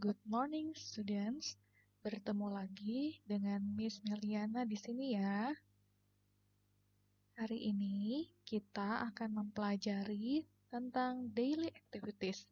good morning students. Bertemu lagi dengan Miss Meliana di sini ya. Hari ini kita akan mempelajari tentang daily activities,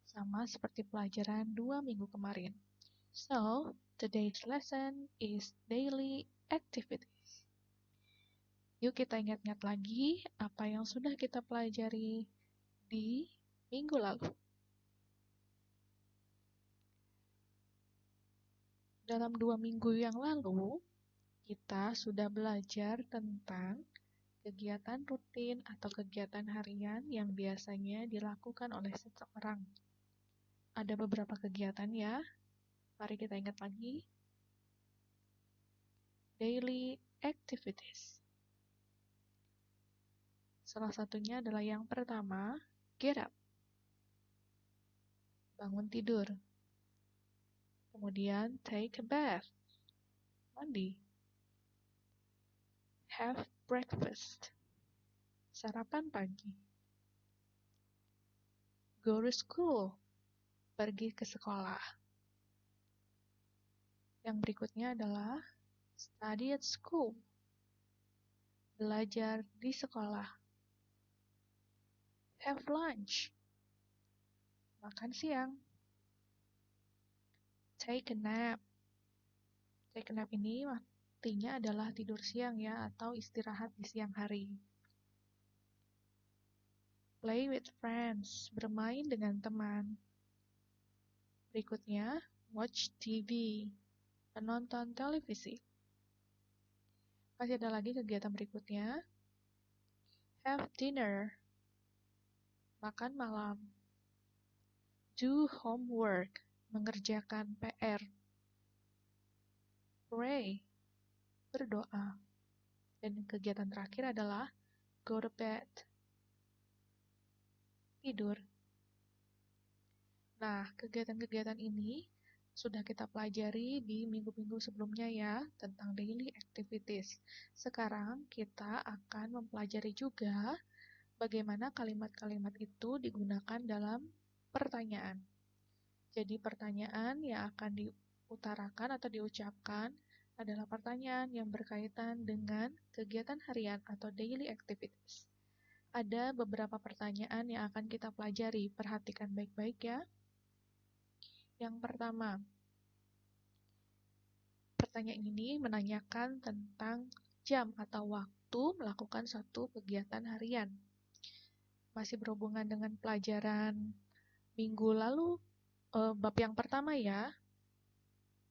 sama seperti pelajaran 2 minggu kemarin. So, today's lesson is daily activities. Yuk kita ingat-ingat lagi apa yang sudah kita pelajari di minggu lalu. Dalam 2 minggu yang lalu, kita sudah belajar tentang kegiatan rutin atau kegiatan harian yang biasanya dilakukan oleh seseorang. Ada beberapa kegiatan ya. Mari kita ingat lagi. Daily activities. Salah satunya adalah yang pertama, get up. Bangun tidur. Kemudian take a bath. Mandi. Have breakfast. Sarapan pagi. Go to school. Pergi ke sekolah. Yang berikutnya adalah study at school. Belajar di sekolah. Have lunch. Makan siang. Take a nap. Take a nap ini artinya adalah tidur siang ya, atau istirahat di siang hari. Play with friends. Bermain dengan teman. Berikutnya, watch TV. Menonton televisi. Masih ada lagi kegiatan berikutnya. Have dinner. Makan malam. Do homework. Mengerjakan PR. Pray. Berdoa. Dan kegiatan terakhir adalah go to bed. Tidur. Nah, kegiatan-kegiatan ini sudah kita pelajari di minggu-minggu sebelumnya ya, tentang daily activities. Sekarang kita akan mempelajari juga bagaimana kalimat-kalimat itu digunakan dalam pertanyaan. Jadi pertanyaan yang akan diutarakan atau diucapkan adalah pertanyaan yang berkaitan dengan kegiatan harian atau daily activities. Ada beberapa pertanyaan yang akan kita pelajari, perhatikan baik-baik ya. Yang pertama, pertanyaan ini menanyakan tentang jam atau waktu melakukan suatu kegiatan harian. Masih berhubungan dengan pelajaran minggu lalu, bab yang pertama ya.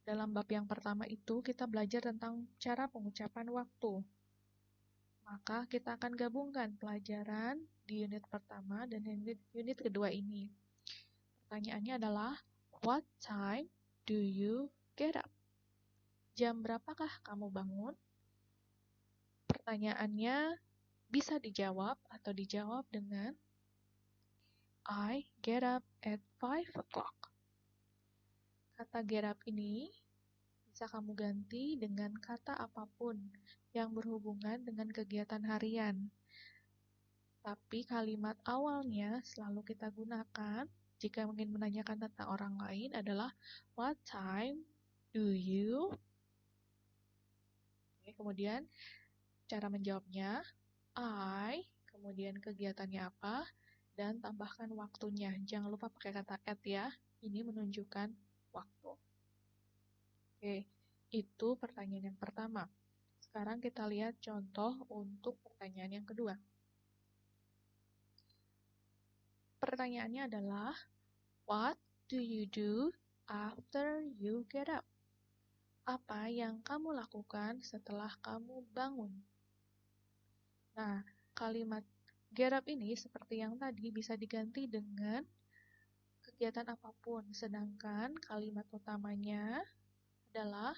Dalam bab yang pertama itu kita belajar tentang cara pengucapan waktu. Maka kita akan gabungkan pelajaran di unit pertama dan unit kedua ini. Pertanyaannya adalah, what time do you get up? Jam berapakah kamu bangun? Pertanyaannya bisa dijawab atau dijawab dengan I get up at 5 o'clock. Kata get up ini bisa kamu ganti dengan kata apapun yang berhubungan dengan kegiatan harian. Tapi kalimat awalnya selalu kita gunakan jika ingin menanyakan tentang orang lain adalah what time do you? Oke, kemudian cara menjawabnya I, kemudian kegiatannya apa, dan tambahkan waktunya. Jangan lupa pakai kata at ya, ini menunjukkan waktu. Oke, itu pertanyaan yang pertama. Sekarang kita lihat contoh untuk pertanyaan yang kedua. Pertanyaannya adalah, what do you do after you get up? Apa yang kamu lakukan setelah kamu bangun? Nah, kalimat get up ini seperti yang tadi bisa diganti dengan kegiatan apapun, sedangkan kalimat utamanya adalah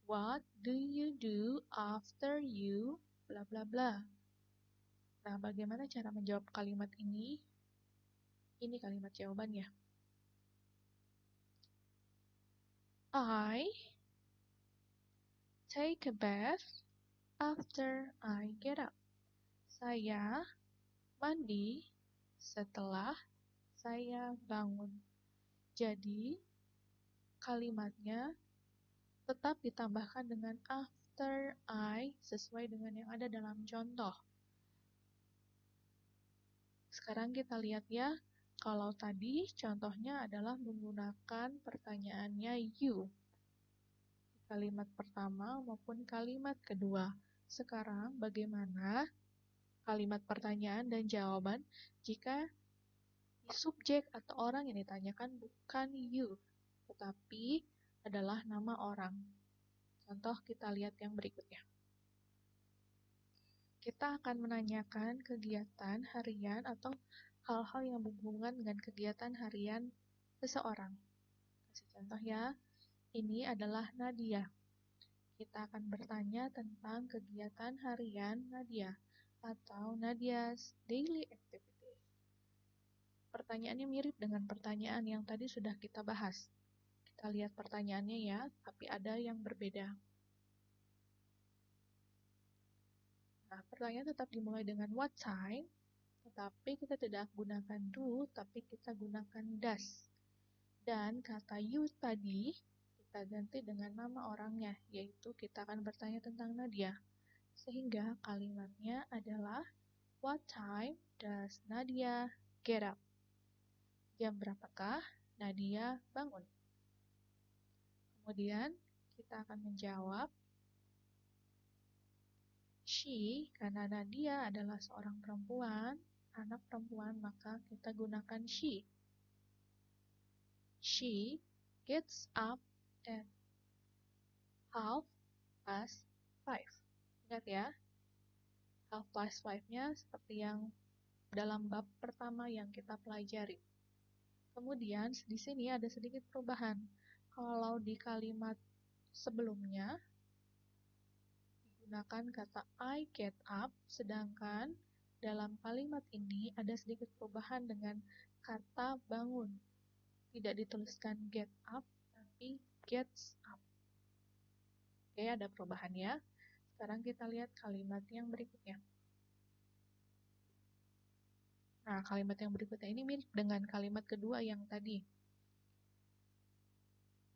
what do you do after you bla bla bla. Nah, bagaimana cara menjawab kalimat ini? Ini kalimat jawabannya. I take a bath after I get up. Saya mandi setelah saya bangun. Jadi, kalimatnya tetap ditambahkan dengan after I sesuai dengan yang ada dalam contoh. Sekarang kita lihat ya, kalau tadi contohnya adalah menggunakan pertanyaannya you. Kalimat pertama maupun kalimat kedua. Sekarang bagaimana kalimat pertanyaan dan jawaban jika subjek atau orang yang ditanyakan bukan you, tetapi adalah nama orang. Contoh kita lihat yang berikutnya. Kita akan menanyakan kegiatan harian atau hal-hal yang berhubungan dengan kegiatan harian seseorang. Kasih contoh ya, ini adalah Nadia. Kita akan bertanya tentang kegiatan harian Nadia atau Nadia's daily activities. Pertanyaannya mirip dengan pertanyaan yang tadi sudah kita bahas. Kita lihat pertanyaannya ya, tapi ada yang berbeda. Nah, pertanyaan tetap dimulai dengan what time, tetapi kita tidak gunakan do, tapi kita gunakan does. Dan kata you tadi, kita ganti dengan nama orangnya, yaitu kita akan bertanya tentang Nadia. Sehingga kalimatnya adalah, what time does Nadia get up? Jam berapakah Nadia bangun? Kemudian kita akan menjawab, she, karena Nadia adalah seorang perempuan, anak perempuan, maka kita gunakan she. She gets up at 5:30. Ingat ya, 5:30-nya seperti yang dalam bab pertama yang kita pelajari. Kemudian di sini ada sedikit perubahan. Kalau di kalimat sebelumnya digunakan kata I get up, sedangkan dalam kalimat ini ada sedikit perubahan dengan kata bangun. Tidak dituliskan get up, tapi gets up. Oke, ada perubahannya. Sekarang kita lihat kalimat yang berikutnya. Nah, kalimat yang berikutnya ini mirip dengan kalimat kedua yang tadi.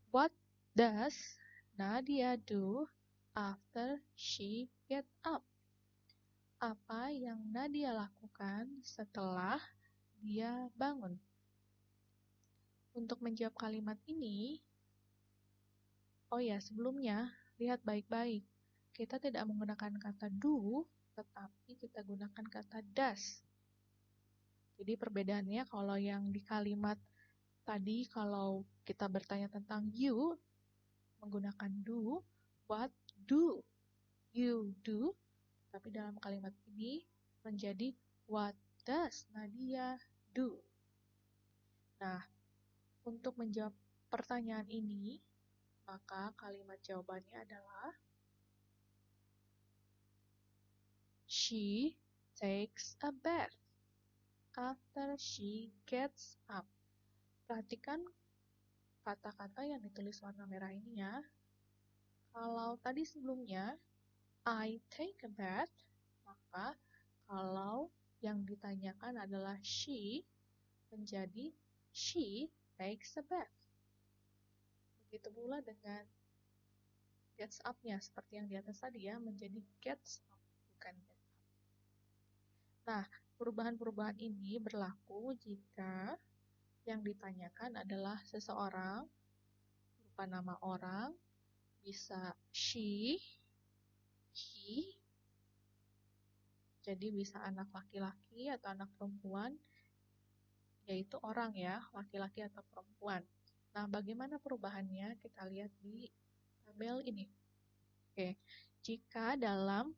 What does Nadia do after she get up? Apa yang Nadia lakukan setelah dia bangun? Untuk menjawab kalimat ini, oh ya, sebelumnya, lihat baik-baik. Kita tidak menggunakan kata do, tetapi kita gunakan kata does. Jadi perbedaannya kalau yang di kalimat tadi, kalau kita bertanya tentang you, menggunakan do, what do you do? Tapi dalam kalimat ini menjadi what does Nadia do? Nah, untuk menjawab pertanyaan ini, maka kalimat jawabannya adalah she takes a bath after she gets up. Perhatikan kata-kata yang ditulis warna merah ini ya. Kalau tadi sebelumnya I take a bath, maka kalau yang ditanyakan adalah she, menjadi she takes a bath. Begitu pula dengan gets up-nya, seperti yang di atas tadi ya, menjadi gets up, bukan get up. Nah, perubahan-perubahan ini berlaku jika yang ditanyakan adalah seseorang, berupa nama orang, bisa she, he, jadi bisa anak laki-laki atau anak perempuan, yaitu orang ya, laki-laki atau perempuan. Nah, bagaimana perubahannya? Kita lihat di tabel ini. Oke, jika dalam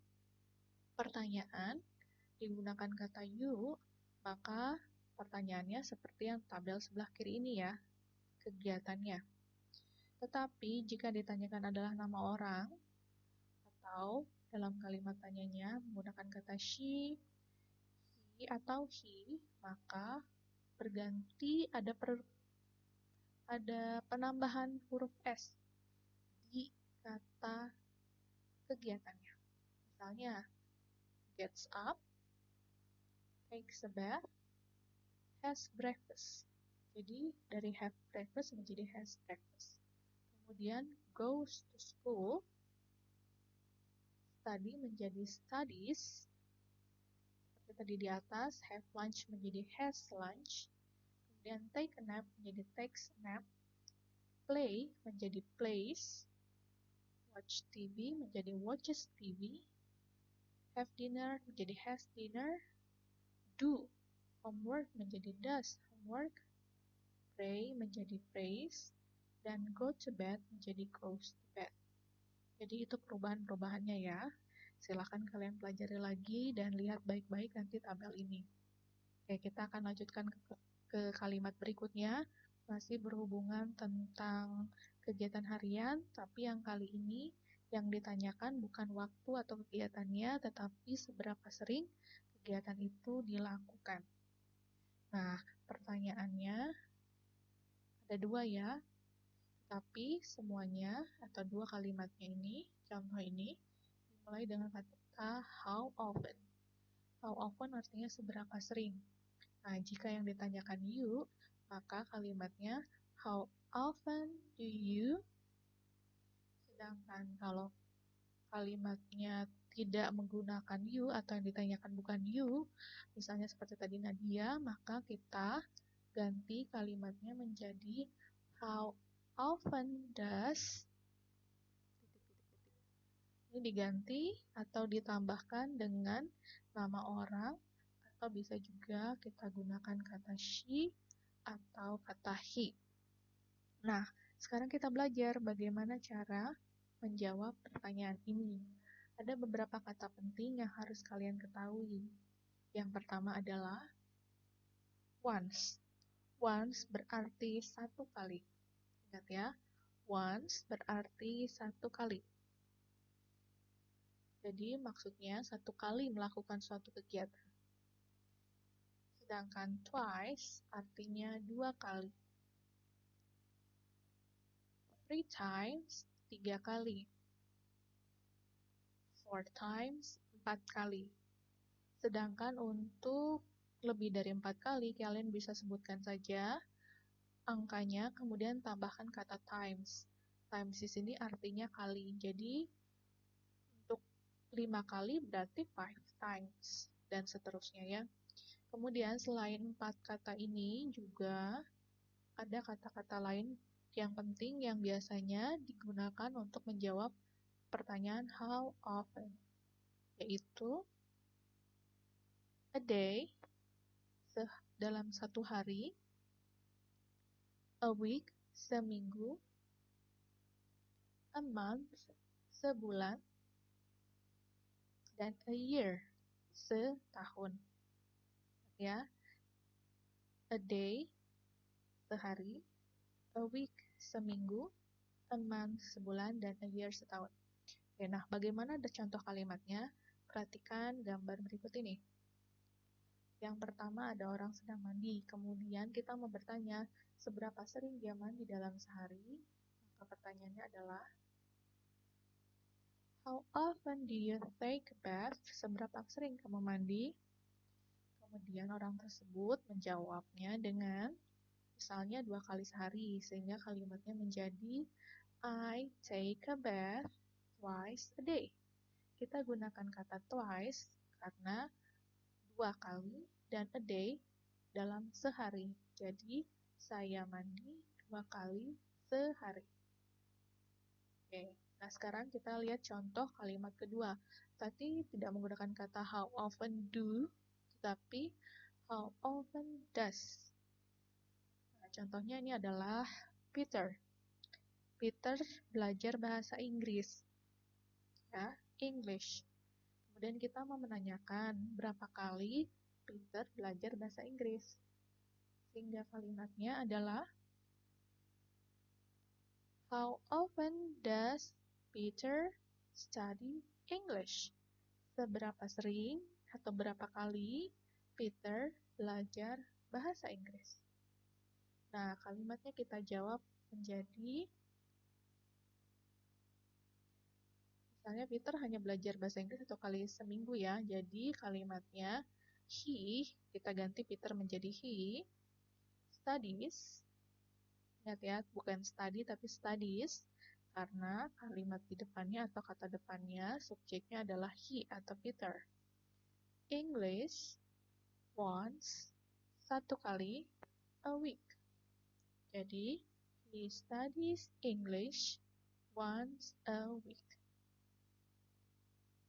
pertanyaan digunakan kata you, maka pertanyaannya seperti yang tabel sebelah kiri ini ya, kegiatannya. Tetapi jika ditanyakan adalah nama orang, atau dalam kalimat tanyanya menggunakan kata she, he, atau he, maka berganti ada penambahan huruf S di kata kegiatannya. Misalnya, gets up, takes a bath, has breakfast. Jadi dari have breakfast menjadi has breakfast. Kemudian goes to school, study menjadi studies, seperti tadi di atas, have lunch menjadi has lunch, kemudian take a nap menjadi takes a nap, play menjadi plays, watch TV menjadi watches TV, have dinner menjadi has dinner, do homework menjadi does homework, pray menjadi prays, dan go to bed menjadi goes to bed. Jadi itu perubahan-perubahannya ya. Silahkan kalian pelajari lagi dan lihat baik-baik nanti tabel ini. Oke, kita akan lanjutkan ke kalimat berikutnya. Masih berhubungan tentang kegiatan harian, tapi yang kali ini yang ditanyakan bukan waktu atau kegiatannya, tetapi seberapa sering kegiatan itu dilakukan. Nah, pertanyaannya ada dua ya, tapi semuanya atau dua kalimatnya ini, contoh ini, dimulai dengan kata how often. How often artinya seberapa sering. Nah, jika yang ditanyakan you, maka kalimatnya how often do you? Sedangkan kalau kalimatnya tidak menggunakan you atau yang ditanyakan bukan you, misalnya seperti tadi Nadia, maka kita ganti kalimatnya menjadi how often does. Ini diganti atau ditambahkan dengan nama orang, atau bisa juga kita gunakan kata she atau kata he. Nah, sekarang kita belajar bagaimana cara menjawab pertanyaan ini. Ada beberapa kata penting yang harus kalian ketahui. Yang pertama adalah once. Once berarti satu kali. Ingat ya, once berarti satu kali. Jadi maksudnya satu kali melakukan suatu kegiatan. Sedangkan twice artinya dua kali. Three times, tiga kali. Four times, empat kali. Sedangkan untuk lebih dari 4 kali, kalian bisa sebutkan saja angkanya, kemudian tambahkan kata times. Times di sini artinya kali. Jadi, untuk 5 kali berarti 5 times, dan seterusnya ya. Kemudian, selain 4 kata ini, juga ada kata-kata lain yang penting yang biasanya digunakan untuk menjawab pertanyaan how often, yaitu a day, dalam satu hari, a week, seminggu, a month, sebulan, dan a year, setahun. Ya, a day, sehari, a week, seminggu, a month, sebulan, dan a year, setahun. Oke, nah bagaimana ada contoh kalimatnya? Perhatikan gambar berikut ini. Yang pertama ada orang sedang mandi, kemudian kita mau bertanya seberapa sering dia mandi dalam sehari. Maka pertanyaannya adalah how often do you take a bath? Seberapa sering kamu mandi? Kemudian orang tersebut menjawabnya dengan misalnya 2 kali sehari, sehingga kalimatnya menjadi I take a bath twice a day. Kita gunakan kata twice karena 2 kali dan a day dalam sehari. Jadi, saya mandi 2 kali sehari. Oke, nah sekarang kita lihat contoh kalimat kedua. Tadi tidak menggunakan kata how often do, tetapi how often does. Nah, contohnya ini adalah Peter. Peter belajar bahasa Inggris. Ya, English. Kemudian kita mau menanyakan berapa kali Peter belajar bahasa Inggris. Sehingga kalimatnya adalah how often does Peter study English? Seberapa sering atau berapa kali Peter belajar bahasa Inggris? Nah, kalimatnya kita jawab menjadi, misalnya Peter hanya belajar bahasa Inggris 1 kali seminggu ya, jadi kalimatnya he, kita ganti Peter menjadi he studies, ingat ya, bukan study tapi studies, karena kalimat di depannya atau kata depannya subjeknya adalah he atau Peter. English once, satu kali, a week. Jadi, he studies English once a week.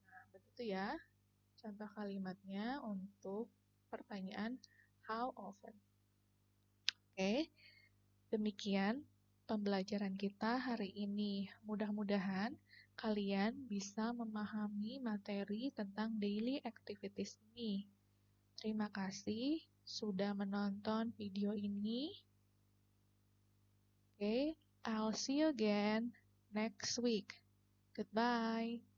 Nah, begitu ya contoh kalimatnya untuk pertanyaan how often. Oke, demikian pembelajaran kita hari ini. Mudah-mudahan kalian bisa memahami materi tentang daily activities ini. Terima kasih sudah menonton video ini. Okay, I'll see you again next week. Goodbye.